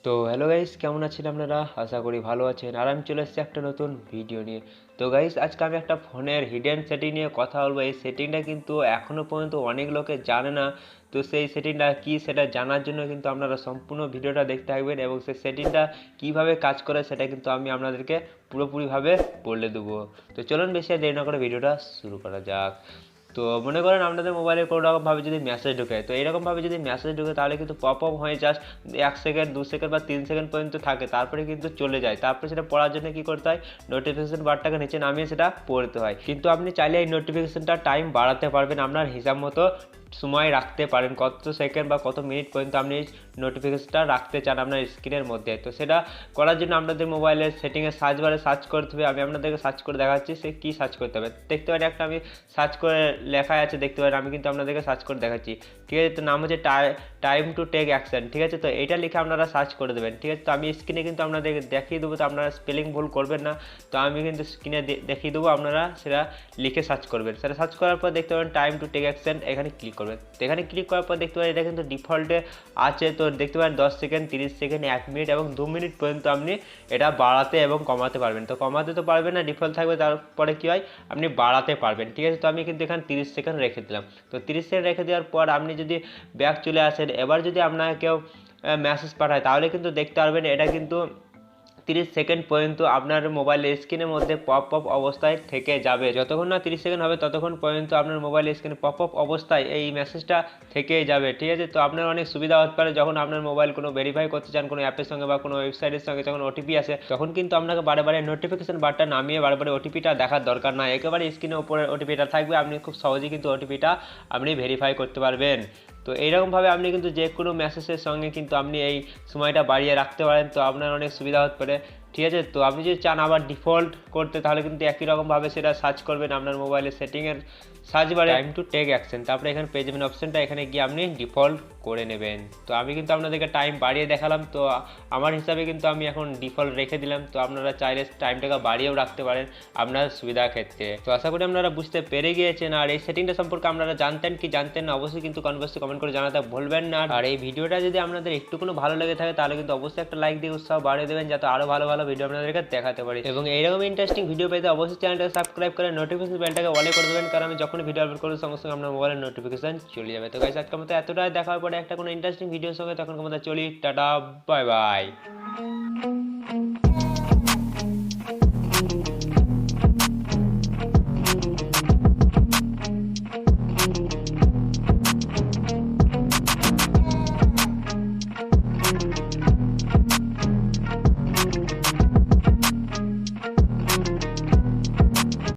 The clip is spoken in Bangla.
তো হ্যালো গাইস, কেমন আছেন আপনারা? আশা করি ভালো আছেন। আর আমি চলে এসেছি একটা নতুন ভিডিও নিয়ে। তো গাইস, আজকে আমি একটা ফোনের হিডেন সেটিং নিয়ে কথা বলবো। এই সেটিংটা কিন্তু এখনও পর্যন্ত অনেক লোকে জানে না। তো সেই সেটিংটা কী সেটা জানার জন্য কিন্তু আপনারা সম্পূর্ণ ভিডিওটা দেখতে থাকবেন, এবং সেই সেটিংটা কীভাবে কাজ করে সেটা কিন্তু আমি আপনাদেরকে পুরোপুরিভাবে বলে দেবো। তো চলুন বেশি আর দেরি না করে ভিডিওটা শুরু করা যাক। তো মনে করেন আপনাদের মোবাইলে কোনো রকমভাবে যদি মেসেজ ঢোকে, তো এইরকমভাবে যদি মেসেজ ঢোকে তাহলে কিন্তু পপ আপ হয়ে জাস্ট 1 সেকেন্ড 2 সেকেন্ড বা 3 সেকেন্ড পর্যন্ত থাকে, তারপরে কিন্তু চলে যায়। তারপরে সেটা পড়ার জন্য কী করতে হয়, নোটিফিকেশন বারটাকে নিচে নামিয়ে সেটা পড়তে হয়। কিন্তু আপনি চাইলে এই নোটিফিকেশনটা টাইম বাড়াতে পারবেন, আপনার হিসাব মতো সময় রাখতে পারেন, কত সেকেন্ড বা কত মিনিট পর্যন্ত আপনি নোটিফিকেশনটা রাখতে চান আপনার স্ক্রিনের মধ্যে। তো সেটা করার জন্য আপনাদের মোবাইলের সেটিংয়ে সার্চ বারে সার্চ করতে হবে। আমি আপনাদেরকে সার্চ করে দেখাচ্ছি সে কী সার্চ করতে হবে। দেখতে পারেন একটা আমি সার্চ করে লেখা আছে, দেখতে পারেন। আমি কিন্তু আপনাদেরকে সার্চ করে দেখাচ্ছি, ঠিক আছে? তো নাম হচ্ছে টাইম টু টেক অ্যাকশন, ঠিক আছে? তো এইটা লিখে আপনারা সার্চ করে দেবেন, ঠিক আছে? তো আমি স্ক্রিনে কিন্তু আপনাদেরকে দেখিয়ে দেবো, তো আপনারা স্পেলিং ভুল করবেন না। তো আমি কিন্তু স্ক্রিনে দেখিয়ে দেবো, আপনারা সেটা লিখে সার্চ করবেন। সেটা সার্চ করার পর দেখতে পাবেন টাইম টু টেক অ্যাকশন, এখানে ক্লিক করবেন। তো এখানে ক্লিক করার পর দেখতে পারেন এটা কিন্তু ডিফল্টে আছে। তো দেখতে পারেন 10 সেকেন্ড, 30 সেকেন্ড, 1 মিনিট এবং 2 মিনিট পর্যন্ত আপনি এটা বাড়াতে এবং কমাতে পারবেন। তো কমাতে তো পারবেন না, ডিফল্ট থাকবে। তারপরে কী হয়, আপনি বাড়াতে পারবেন, ঠিক আছে? তো আমি কিন্তু এখানে 30 সেকেন্ড রেখে দিলাম। তো 30 সেকেন্ড রেখে দেওয়ার পর আপনি যদি ব্যাক চলে আসেন, এবার যদি আপনাকে কেউ মেসেজ পাঠায় তাহলে কিন্তু দেখতে পারবেন এটা কিন্তু 30 সেকেন্ড পর্যন্ত আপনার মোবাইলের স্ক্রিনের মধ্যে পপ আপ অবস্থায় থেকে যাবে। যতক্ষণ না 30 সেকেন্ড হবে ততক্ষণ পর্যন্ত আপনার মোবাইলের স্ক্রিনে পপ আপ অবস্থায় এই মেসেজটা থেকেই যাবে, ঠিক আছে? তো আপনার অনেক সুবিধা হতে পারে যখন আপনার মোবাইল কোনো ভেরিফাই করতে চান কোনো অ্যাপের সঙ্গে বা কোনো ওয়েবসাইটের সঙ্গে, যখন ওটিপি আসে তখন কিন্তু আপনাকে বারে বারে নোটিফিকেশন বারটা নামিয়ে বারে বারে ওটিপিটা দেখার দরকার নাই। একেবারে স্ক্রিনের উপরে ওটিপিটা থাকবে, আপনি খুব সহজেই কিন্তু ওটিপিটা আপনি ভেরিফাই করতে পারবেন। তো এইরকমভাবে আপনি কিন্তু যে কোনো মেসেজের সঙ্গে কিন্তু আপনি এই সময়টা বাড়িয়ে রাখতে পারেন, তো আপনার অনেক সুবিধা হতে পারে, ঠিক আছে? তো আপনি যদি চান আবার ডিফল্ট করতে তাহলে কিন্তু একই রকমভাবে সেটা সার্চ করবেন আপনার মোবাইলের সেটিংয়ের সার্চ বারে টাইম টু টেক অ্যাকশন, তারপরে এখানে পেয়ে যাবেন অপশানটা, এখানে গিয়ে আপনি ডিফল্ট করে নেবেন। তো আমি কিন্তু আপনাদেরকে টাইম বাড়িয়ে দেখালাম, তো আমার হিসাবে কিন্তু আমি এখন ডিফল্ট রেখে দিলাম। তো আপনারা চাইলে টাইমটাকে বাড়িয়েও রাখতে পারেন আপনার সুবিধার ক্ষেত্রে। তো আশা করি আপনারা বুঝতে পেরে গিয়েছেন। আর এই সেটিংটা সম্পর্কে আপনারা জানতেন কি জানতেন না অবশ্যই কিন্তু কমেন্ট করে জানাতে ভুলবেন না। আর এই ভিডিওটা যদি আপনাদের একটু কোনো ভালো লেগে থাকে তাহলে কিন্তু অবশ্যই একটা লাইক দিয়ে উৎসাহ বাড়িয়ে দেবেন, যাতে আরও ভালো ভালো ভিডিও আপনাদেরকে দেখাতে পারি। এবং এইরকম ইন্টারেস্টিং ভিডিও পেতে অবশ্যই চ্যানেলটাকে সাবস্ক্রাইব করে নোটিফিকেশন বেলটাকে অলে করে দেবেন, কারণ আমি যখন ভিডিও আপলোড করবো সঙ্গে সঙ্গে আপনার মোবাইলের নোটিফিকেশন চলে যাবে। তো গাইস, আজকের মতো এতটাই, দেখা হওয়ার পরে একটা কোনো ইন্টারেস্টিং ভিডিওর সঙ্গে, তখন মতো চলি, টাটা, বাই বাই।